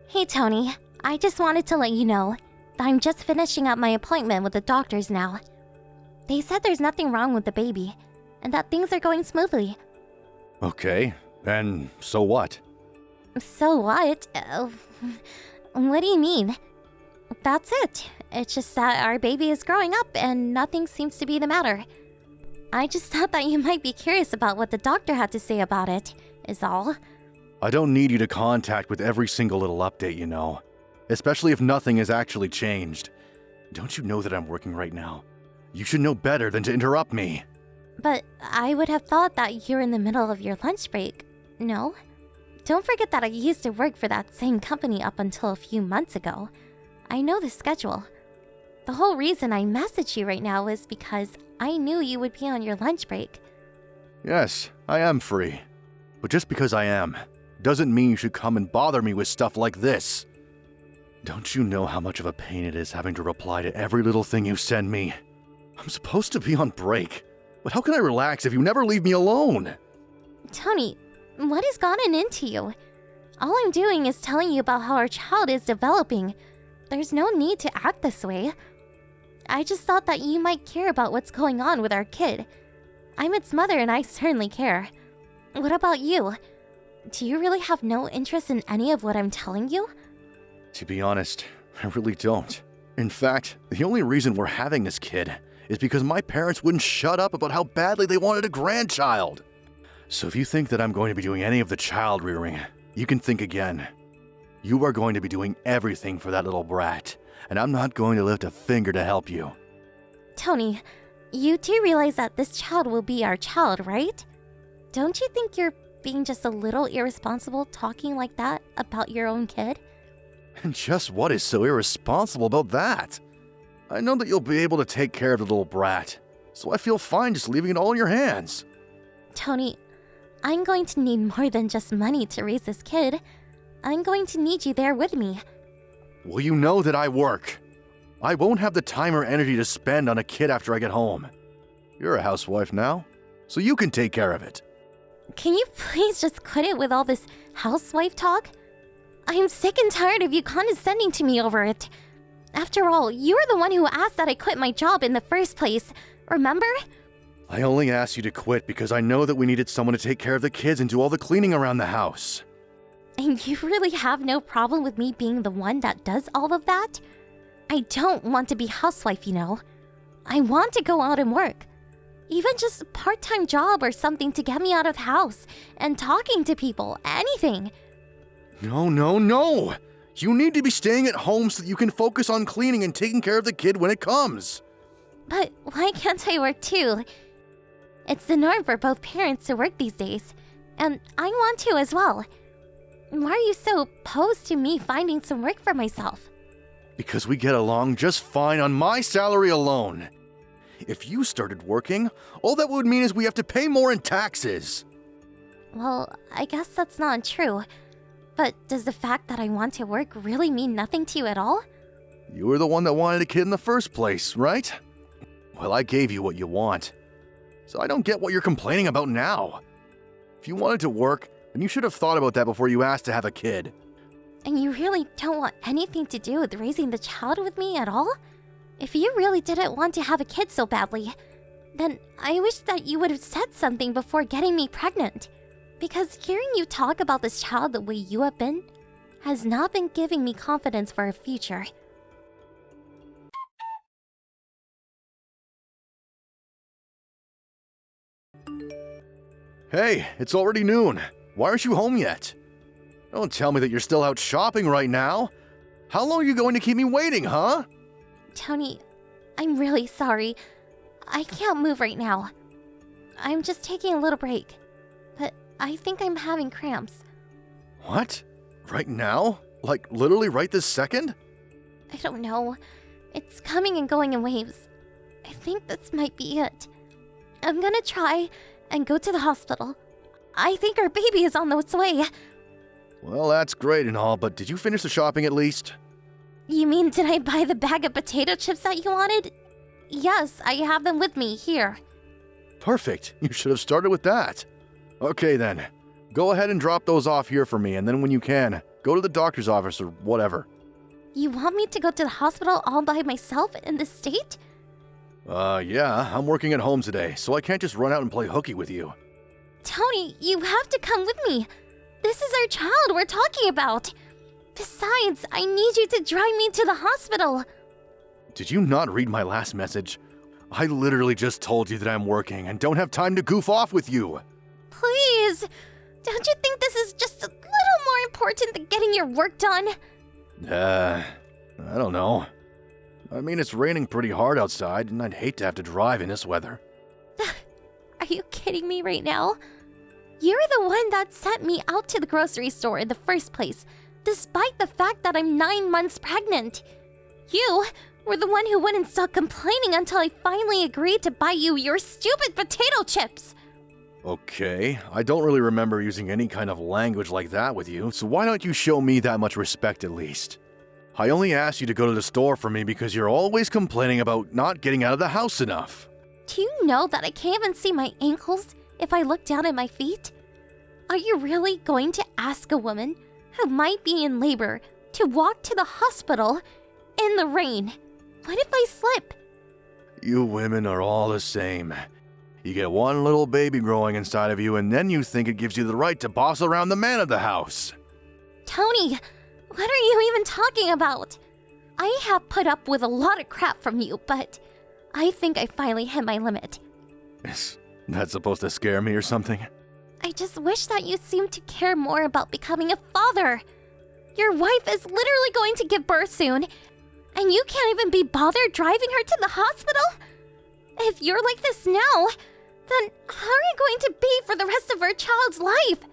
Hey Tony, I just wanted to let you know that I'm just finishing up my appointment with the doctors now. They said there's nothing wrong with the baby, and that things are going smoothly. Okay, and so what? So what? What do you mean? That's it. It's just that our baby is growing up and nothing seems to be the matter. I just thought that you might be curious about what the doctor had to say about it, is all. I don't need you to contact with every single little update, you know. Especially if nothing has actually changed. Don't you know that I'm working right now? You should know better than to interrupt me. But I would have thought that you're in the middle of your lunch break, no? Don't forget that I used to work for that same company up until a few months ago. I know the schedule. The whole reason I messaged you right now is because I knew you would be on your lunch break. Yes, I am free. But just because I am, doesn't mean you should come and bother me with stuff like this. Don't you know how much of a pain it is having to reply to every little thing you send me? I'm supposed to be on break, but how can I relax if you never leave me alone? Tony, what has gotten into you? All I'm doing is telling you about how our child is developing. There's no need to act this way. I just thought that you might care about what's going on with our kid. I'm its mother and I certainly care. What about you? Do you really have no interest in any of what I'm telling you? To be honest, I really don't. In fact, the only reason we're having this kid is because my parents wouldn't shut up about how badly they wanted a grandchild. So if you think that I'm going to be doing any of the child rearing, you can think again. You are going to be doing everything for that little brat, and I'm not going to lift a finger to help you. Tony, you do realize that this child will be our child, right? Don't you think you're being just a little irresponsible talking like that about your own kid? And just what is so irresponsible about that? I know that you'll be able to take care of the little brat, so I feel fine just leaving it all in your hands. Tony, I'm going to need more than just money to raise this kid. I'm going to need you there with me. Well, you know that I work. I won't have the time or energy to spend on a kid after I get home. You're a housewife now, so you can take care of it. Can you please just quit it with all this housewife talk? I'm sick and tired of you condescending to me over it. After all, you were the one who asked that I quit my job in the first place, remember? I only asked you to quit because I know that we needed someone to take care of the kids and do all the cleaning around the house. And you really have no problem with me being the one that does all of that? I don't want to be housewife, you know. I want to go out and work. Even just a part-time job or something to get me out of the house and talking to people, anything. No. You need to be staying at home so that you can focus on cleaning and taking care of the kid when it comes. But why can't I work too? It's the norm for both parents to work these days, and I want to as well. Why are you so opposed to me finding some work for myself? Because we get along just fine on my salary alone. If you started working, all that would mean is we have to pay more in taxes. Well, I guess that's not true. But does the fact that I want to work really mean nothing to you at all? You were the one that wanted a kid in the first place, right? Well, I gave you what you want. So I don't get what you're complaining about now. If you wanted to work, then you should have thought about that before you asked to have a kid. And you really don't want anything to do with raising the child with me at all? If you really didn't want to have a kid so badly, then I wish that you would have said something before getting me pregnant. Because hearing you talk about this child the way you have been has not been giving me confidence for a future. Hey, it's already noon. Why aren't you home yet? Don't tell me that you're still out shopping right now. How long are you going to keep me waiting, huh? Tony, I'm really sorry. I can't move right now. I'm just taking a little break. But I think I'm having cramps. What? Right now? Like literally right this second? I don't know. It's coming and going in waves. I think this might be it. I'm gonna try and go to the hospital. I think our baby is on its way. Well, that's great and all, but did you finish the shopping at least? You mean, did I buy the bag of potato chips that you wanted? Yes, I have them with me here. Perfect. You should have started with that. Okay then. Go ahead and drop those off here for me, and then when you can, Go to the doctor's office or whatever. You want me to go to the hospital all by myself in this state? Yeah, I'm working at home today, so I can't just run out and play hooky with you. Tony, you have to come with me. This is our child we're talking about. Besides, I need you to drive me to the hospital. Did you not read my last message? I literally just told you that I'm working and don't have time to goof off with you. Please, don't you think this is just a little more important than getting your work done? I don't know. I mean, it's raining pretty hard outside, and I'd hate to have to drive in this weather. Are you kidding me right now? You're the one that sent me out to the grocery store in the first place, despite the fact that I'm 9 months pregnant. You were the one who wouldn't stop complaining until I finally agreed to buy you your stupid potato chips. Okay, I don't really remember using any kind of language like that with you, so why don't you show me that much respect at least? I only asked you to go to the store for me because you're always complaining about not getting out of the house enough. Do you know that I can't even see my ankles if I look down at my feet? Are you really going to ask a woman who might be in labor to walk to the hospital in the rain? What if I slip? You women are all the same. You get one little baby growing inside of you, and then you think it gives you the right to boss around the man of the house. Tony, what are you even talking about? I have put up with a lot of crap from you, but I think I finally hit my limit. Is that supposed to scare me or something? I just wish that you seemed to care more about becoming a father. Your wife is literally going to give birth soon, and you can't even be bothered driving her to the hospital? If you're like this now, then how are you going to be for the rest of our child's life?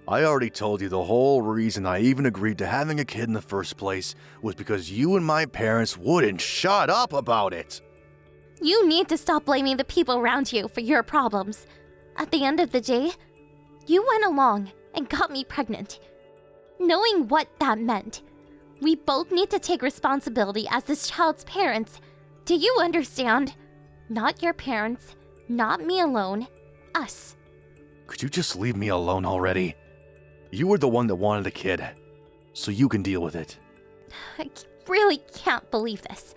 I already told you the whole reason I even agreed to having a kid in the first place was because you and my parents wouldn't shut up about it. You need to stop blaming the people around you for your problems. At the end of the day, you went along and got me pregnant. Knowing what that meant, we both need to take responsibility as this child's parents. Do you understand? Not your parents, not me alone, us. Could you just leave me alone already? You were the one that wanted a kid, so you can deal with it. I really can't believe this.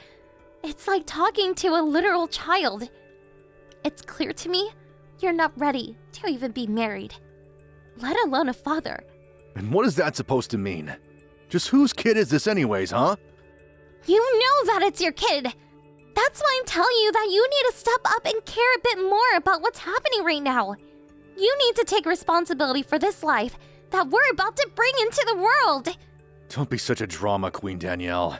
It's like talking to a literal child. It's clear to me you're not ready to even be married, let alone a father. And what is that supposed to mean? Just whose kid is this anyways, huh? You know that it's your kid. That's why I'm telling you that you need to step up and care a bit more about what's happening right now. You need to take responsibility for this life that we're about to bring into the world. Don't be such a drama queen, Danielle.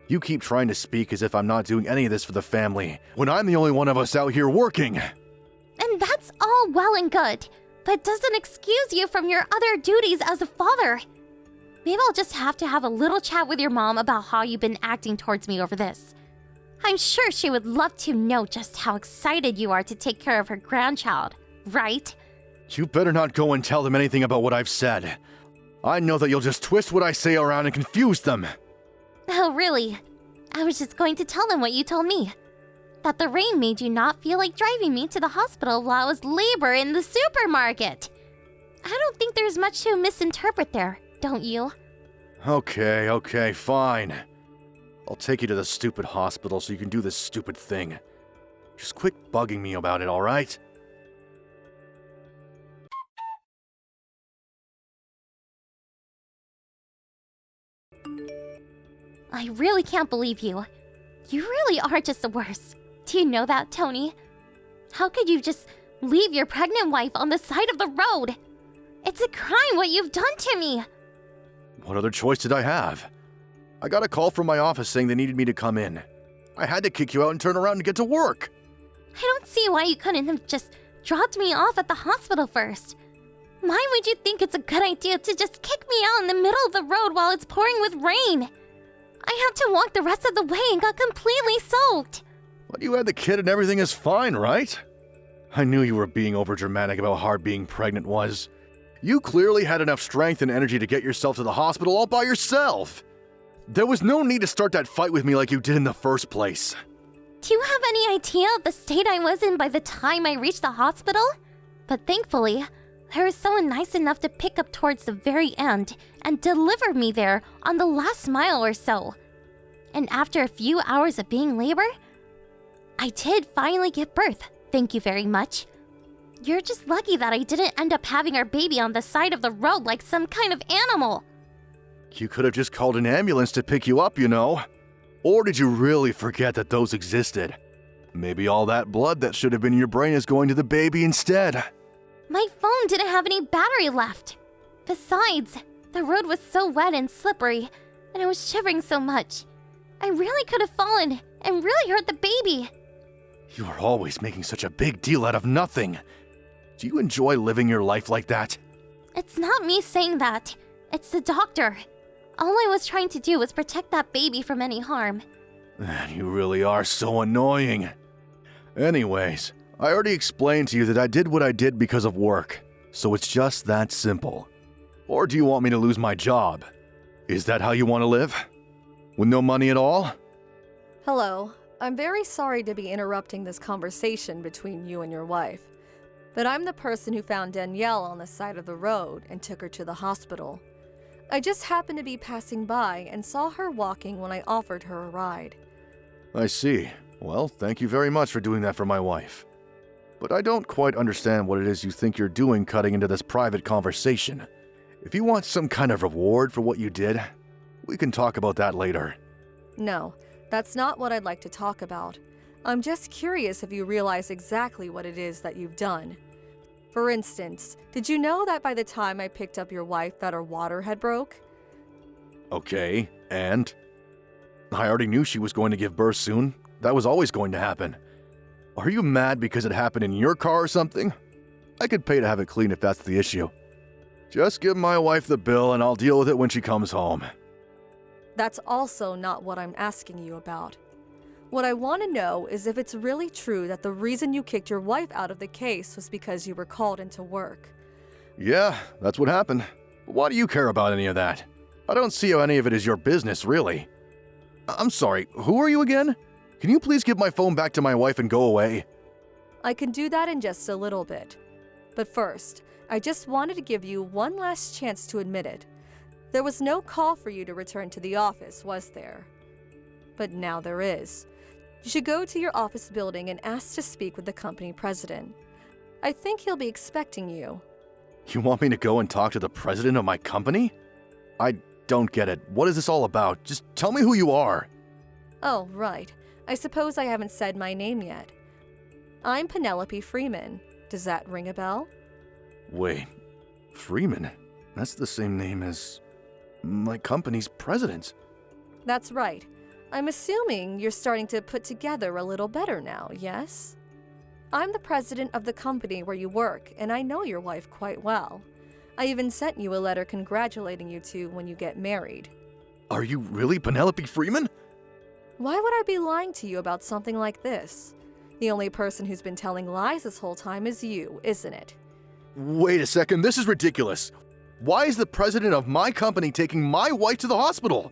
You keep trying to speak as if I'm not doing any of this for the family, when I'm the only one of us out here working. And that's all well and good, but doesn't excuse you from your other duties as a father. Maybe I'll just have to have a little chat with your mom about how you've been acting towards me over this. I'm sure she would love to know just how excited you are to take care of her grandchild, right? You better not go and tell them anything about what I've said. I know that you'll just twist what I say around and confuse them. Oh, really? I was just going to tell them what you told me. That the rain made you not feel like driving me to the hospital while I was labor in the supermarket. I don't think there's much to misinterpret there, don't you? Okay, fine. I'll take you to the stupid hospital so you can do this stupid thing. Just quit bugging me about it, alright? I really can't believe you. You really are just the worst. Do you know that, Tony? How could you just leave your pregnant wife on the side of the road? It's a crime what you've done to me. What other choice did I have? I got a call from my office saying they needed me to come in. I had to kick you out and turn around and get to work. I don't see why you couldn't have just dropped me off at the hospital first. Why would you think it's a good idea to just kick me out in the middle of the road while it's pouring with rain? I had to walk the rest of the way and got completely soaked. But you had the kid and everything is fine, right? I knew you were being overdramatic about how hard being pregnant was. You clearly had enough strength and energy to get yourself to the hospital all by yourself. There was no need to start that fight with me like you did in the first place. Do you have any idea of the state I was in by the time I reached the hospital? But thankfully, Her was someone nice enough to pick up towards the very end and deliver me there on the last mile or so. And after a few hours of being labor, I did finally give birth, thank you very much. You're just lucky that I didn't end up having our baby on the side of the road like some kind of animal. You could have just called an ambulance to pick you up, you know. Or did you really forget that those existed? Maybe all that blood that should have been in your brain is going to the baby instead. My phone didn't have any battery left. Besides, the road was so wet and slippery, and I was shivering so much. I really could have fallen and really hurt the baby. You are always making such a big deal out of nothing. Do you enjoy living your life like that? It's not me saying that. It's the doctor. All I was trying to do was protect that baby from any harm. You really are so annoying. Anyways, I already explained to you that I did what I did because of work, so it's just that simple. Or do you want me to lose my job? Is that how you want to live? With no money at all? Hello. I'm very sorry to be interrupting this conversation between you and your wife, but I'm the person who found Danielle on the side of the road and took her to the hospital. I just happened to be passing by and saw her walking when I offered her a ride. I see. Well, thank you very much for doing that for my wife. But I don't quite understand what it is you think you're doing cutting into this private conversation. If you want some kind of reward for what you did, we can talk about that later. No, that's not what I'd like to talk about. I'm just curious if you realize exactly what it is that you've done. For instance, did you know that by the time I picked up your wife that her water had broke? Okay, and? I already knew she was going to give birth soon. That was always going to happen. Are you mad because it happened in your car or something? I could pay to have it cleaned if that's the issue. Just give my wife the bill and I'll deal with it when she comes home. That's also not what I'm asking you about. What I want to know is if it's really true that the reason you kicked your wife out of the case was because you were called into work. Yeah, that's what happened. But why do you care about any of that? I don't see how any of it is your business, really. I'm sorry, who are you again? Can you please give my phone back to my wife and go away? I can do that in just a little bit. But first, I just wanted to give you one last chance to admit it. There was no call for you to return to the office, was there? But now there is. You should go to your office building and ask to speak with the company president. I think he'll be expecting you. You want me to go and talk to the president of my company? I don't get it. What is this all about? Just tell me who you are. Oh, right. I suppose I haven't said my name yet. I'm Penelope Freeman. Does that ring a bell? Wait, Freeman? That's the same name as my company's president. That's right. I'm assuming you're starting to put together a little better now, yes? I'm the president of the company where you work, and I know your wife quite well. I even sent you a letter congratulating you two when you get married. Are you really Penelope Freeman? Why would I be lying to you about something like this? The only person who's been telling lies this whole time is you, isn't it? Wait a second, this is ridiculous. Why is the president of my company taking my wife to the hospital?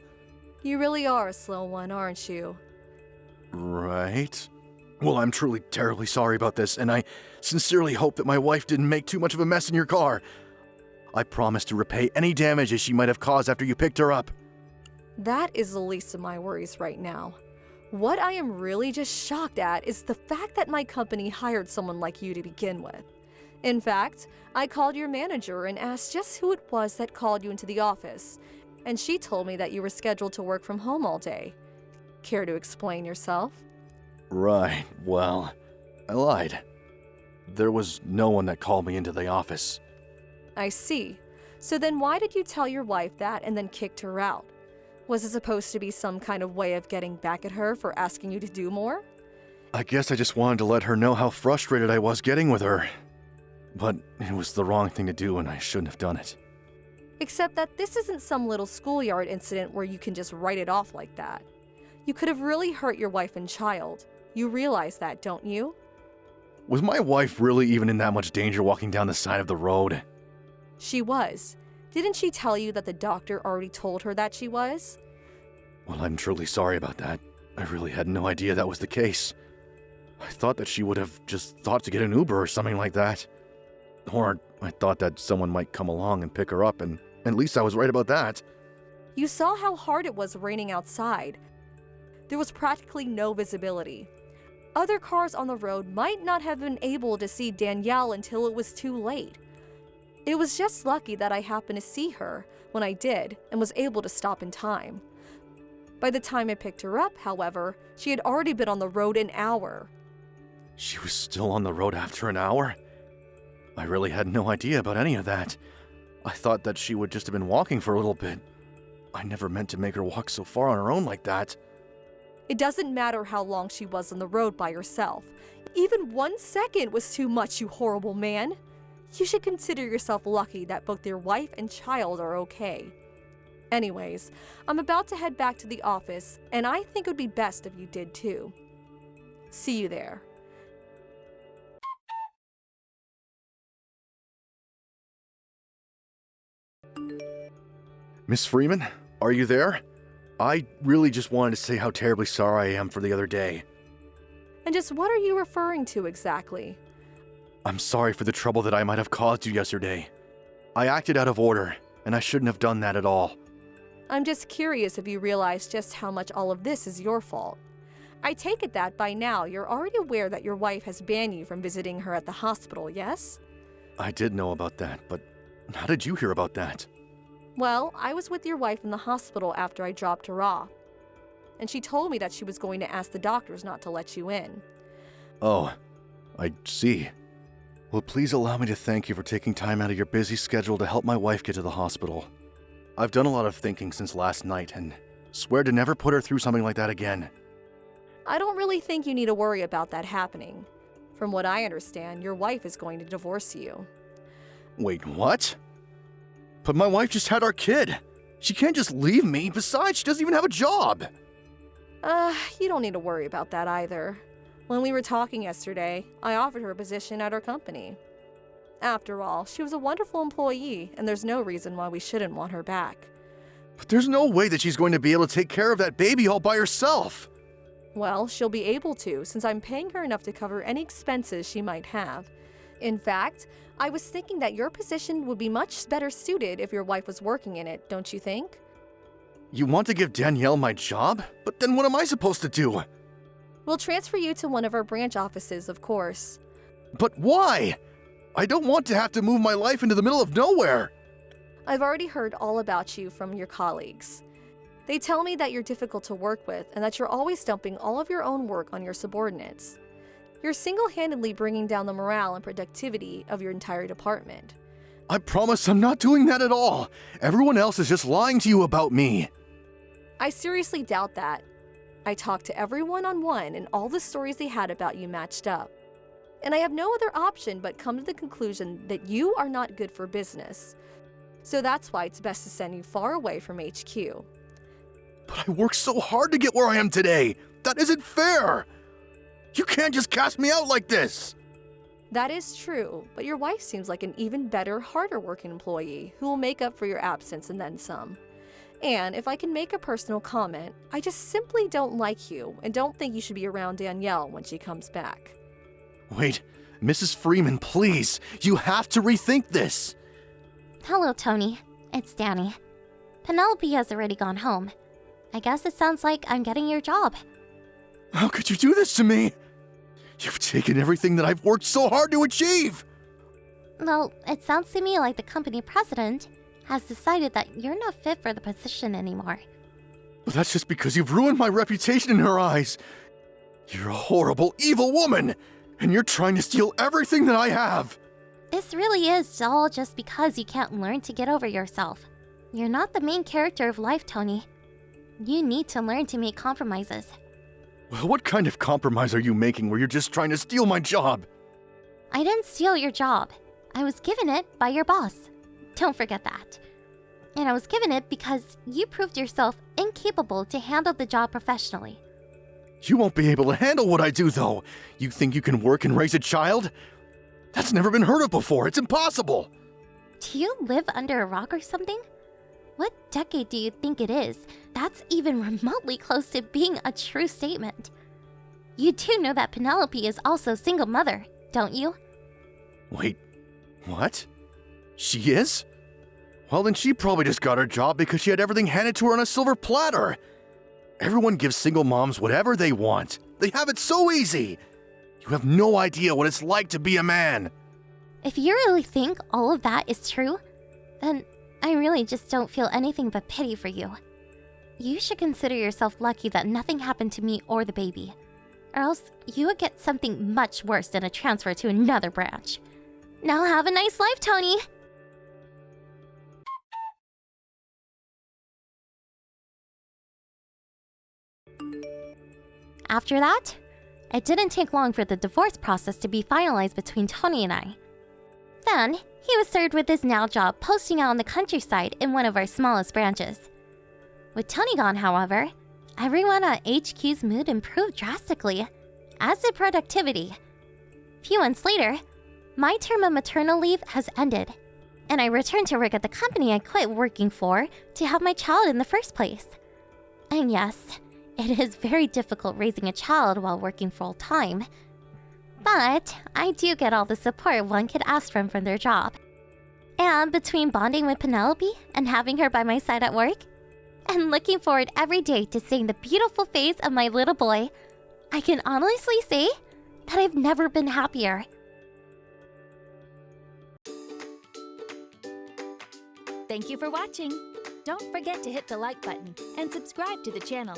You really are a slow one, aren't you? Right. Well, I'm truly terribly sorry about this, and I sincerely hope that my wife didn't make too much of a mess in your car. I promise to repay any damages she might have caused after you picked her up. That is the least of my worries right now. What I am really just shocked at is the fact that my company hired someone like you to begin with. In fact, I called your manager and asked just who it was that called you into the office, and she told me that you were scheduled to work from home all day. Care to explain yourself? Right, well, I lied. There was no one that called me into the office. I see. So then why did you tell your wife that and then kicked her out? Was it supposed to be some kind of way of getting back at her for asking you to do more? I guess I just wanted to let her know how frustrated I was getting with her. But it was the wrong thing to do and I shouldn't have done it. Except that this isn't some little schoolyard incident where you can just write it off like that. You could have really hurt your wife and child. You realize that, don't you? Was my wife really even in that much danger walking down the side of the road? She was. Didn't she tell you that the doctor already told her that she was? Well, I'm truly sorry about that. I really had no idea that was the case. I thought that she would have just thought to get an Uber or something like that. Or I thought that someone might come along and pick her up, and at least I was right about that. You saw how hard it was raining outside. There was practically no visibility. Other cars on the road might not have been able to see Danielle until it was too late. It was just lucky that I happened to see her when I did and was able to stop in time. By the time I picked her up, however, she had already been on the road an hour. She was still on the road after an hour? I really had no idea about any of that. I thought that she would just have been walking for a little bit. I never meant to make her walk so far on her own like that. It doesn't matter how long she was on the road by herself. Even 1 second was too much, you horrible man. You should consider yourself lucky that both your wife and child are okay. Anyways, I'm about to head back to the office, and I think it would be best if you did too. See you there. Miss Freeman, are you there? I really just wanted to say how terribly sorry I am for the other day. And just what are you referring to exactly? I'm sorry for the trouble that I might have caused you yesterday. I acted out of order, and I shouldn't have done that at all. I'm just curious if you realize just how much all of this is your fault. I take it that by now you're already aware that your wife has banned you from visiting her at the hospital, yes? I did know about that, but how did you hear about that? Well, I was with your wife in the hospital after I dropped her off, and she told me that she was going to ask the doctors not to let you in. Oh, I see. Well, please allow me to thank you for taking time out of your busy schedule to help my wife get to the hospital. I've done a lot of thinking since last night and swear to never put her through something like that again. I don't really think you need to worry about that happening. From what I understand, your wife is going to divorce you. Wait, what? But my wife just had our kid. She can't just leave me. Besides, she doesn't even have a job. You don't need to worry about that either. When we were talking yesterday, I offered her a position at our company. After all, she was a wonderful employee, and there's no reason why we shouldn't want her back. But there's no way that she's going to be able to take care of that baby all by herself. Well, she'll be able to, since I'm paying her enough to cover any expenses she might have. In fact, I was thinking that your position would be much better suited if your wife was working in it, don't you think? You want to give Danielle my job? But then what am I supposed to do? We'll transfer you to one of our branch offices, of course. But why? I don't want to have to move my life into the middle of nowhere. I've already heard all about you from your colleagues. They tell me that you're difficult to work with and that you're always dumping all of your own work on your subordinates. You're single-handedly bringing down the morale and productivity of your entire department. I promise I'm not doing that at all. Everyone else is just lying to you about me. I seriously doubt that. I talked to every one-on-one and all the stories they had about you matched up. And I have no other option but come to the conclusion that you are not good for business. So that's why it's best to send you far away from HQ. But I worked so hard to get where I am today. That isn't fair. You can't just cast me out like this. That is true, but your wife seems like an even better, harder working employee who will make up for your absence and then some. And if I can make a personal comment, I just simply don't like you and don't think you should be around Danielle when she comes back. Wait, Mrs. Freeman, please. You have to rethink this. Hello, Tony. It's Danny. Penelope has already gone home. I guess it sounds like I'm getting your job. How could you do this to me? You've taken everything that I've worked so hard to achieve. Well, it sounds to me like the company president has decided that you're not fit for the position anymore. Well, that's just because you've ruined my reputation in her eyes. You're a horrible, evil woman, and you're trying to steal everything that I have. This really is all just because you can't learn to get over yourself. You're not the main character of life, Tony. You need to learn to make compromises. Well, what kind of compromise are you making where you're just trying to steal my job? I didn't steal your job. I was given it by your boss. Don't forget that. And I was given it because you proved yourself incapable to handle the job professionally. You won't be able to handle what I do, though. You think you can work and raise a child? That's never been heard of before. It's impossible. Do you live under a rock or something? What decade do you think it is? That's even remotely close to being a true statement. You do know that Penelope is also a single mother, don't you? Wait, what? She is? Well, then she probably just got her job because she had everything handed to her on a silver platter. Everyone gives single moms whatever they want. They have it so easy. You have no idea what it's like to be a man. If you really think all of that is true, then I really just don't feel anything but pity for you. You should consider yourself lucky that nothing happened to me or the baby, or else you would get something much worse than a transfer to another branch. Now have a nice life, Tony! After that, it didn't take long for the divorce process to be finalized between Tony and I. Then, he was served with his now job posting out on the countryside in one of our smallest branches. With Tony gone, however, everyone at HQ's mood improved drastically, as did productivity. A few months later, my term of maternal leave has ended, and I returned to work at the company I quit working for to have my child in the first place. And yes, it is very difficult raising a child while working full-time. But I do get all the support one could ask from their job. And between bonding with Penelope and having her by my side at work, and looking forward every day to seeing the beautiful face of my little boy, I can honestly say that I've never been happier. Thank you for watching. Don't forget to hit the like button and subscribe to the channel.